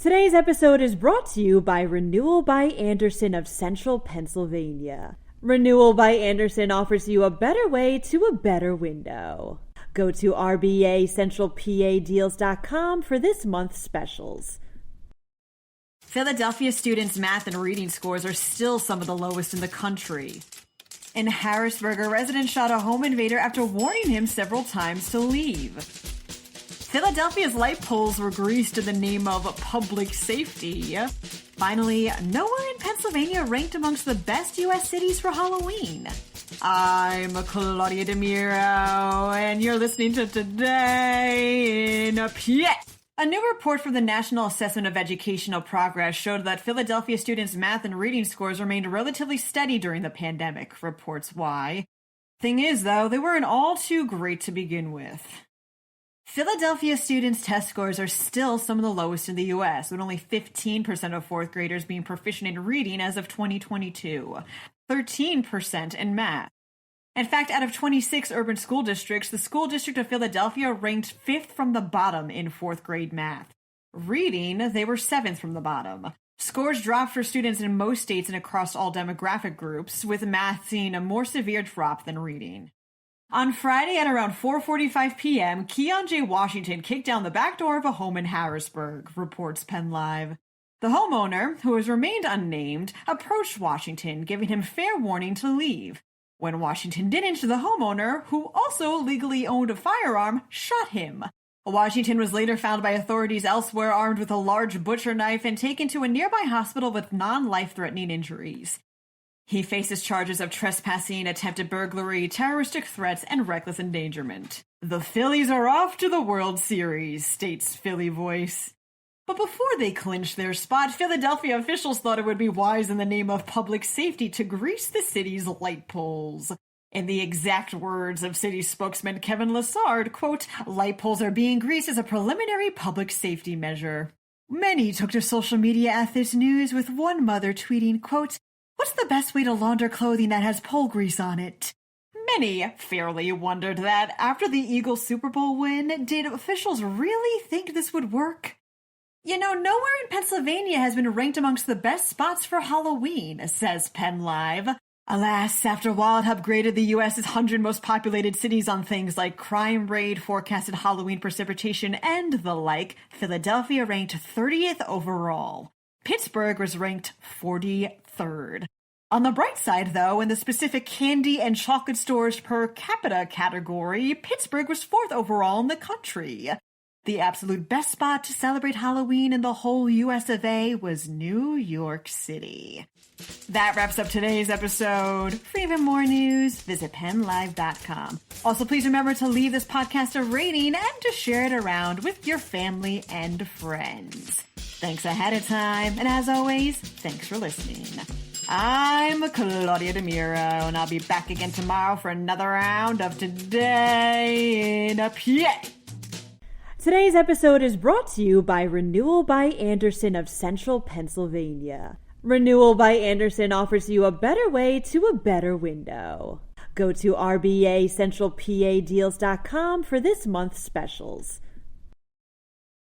Today's episode is brought to you by Renewal by Andersen of Central Pennsylvania. Renewal by Andersen offers you a better way to a better window. Go to rbacentralpadeals.com for this month's specials. Philadelphia students' math and reading scores are still some of the lowest in the country. In Harrisburg, a resident shot a home invader after warning him several times to leave. Philadelphia's light poles were greased in the name of public safety. Finally, nowhere in Pennsylvania ranked amongst the best U.S. cities for Halloween. I'm Claudia Dimuro, and you're listening to Today in PA. A new report from the National Assessment of Educational Progress showed that Philadelphia students' math and reading scores remained relatively steady during the pandemic, reports why. Thing is, though, they weren't all too great to begin with. Philadelphia students' test scores are still some of the lowest in the U.S., with only 15% of fourth graders being proficient in reading as of 2022, 13% in math. In fact, out of 26 urban school districts, the School District of Philadelphia ranked 5th from the bottom in fourth grade math. Reading, they were 7th from the bottom. Scores dropped for students in most states and across all demographic groups, with math seeing a more severe drop than reading. On Friday at around 4:45 p.m., Keon J. Washington kicked down the back door of a home in Harrisburg, reports PennLive. The homeowner, who has remained unnamed, approached Washington, giving him fair warning to leave. When Washington didn't, the homeowner, who also legally owned a firearm, shot him. Washington was later found by authorities elsewhere armed with a large butcher knife and taken to a nearby hospital with non-life-threatening injuries. He faces charges of trespassing, attempted burglary, terroristic threats, and reckless endangerment. The Phillies are off to the World Series, states Philly Voice. But before they clinched their spot, Philadelphia officials thought it would be wise in the name of public safety to grease the city's light poles. In the exact words of city spokesman Kevin Lassard, quote, "Light poles are being greased as a preliminary public safety measure." Many took to social media at this news, with one mother tweeting, quote, "What's the best way to launder clothing that has pole grease on it?" Many fairly wondered that, after the Eagles Super Bowl win, did officials really think this would work? You know, nowhere in Pennsylvania has been ranked amongst the best spots for Halloween, says PennLive. Alas, after WildHub graded the U.S.'s 100 most populated cities on things like crime rate, forecasted Halloween precipitation, and the like, Philadelphia ranked 30th overall. Pittsburgh was ranked 43rd. On the bright side, though, in the specific candy and chocolate stores per capita category, Pittsburgh was 4th overall in the country. The absolute best spot to celebrate Halloween in the whole US of A was New York City. That wraps up today's episode. For even more news, visit PennLive.com. Also, please remember to leave this podcast a rating and to share it around with your family and friends. Thanks ahead of time, and as always, thanks for listening. I'm Claudia Dimuro, and I'll be back again tomorrow for another round of Today in PA. Today's episode is brought to you by Renewal by Andersen of Central Pennsylvania. Renewal by Andersen offers you a better way to a better window. Go to rbacentralpadeals.com for this month's specials.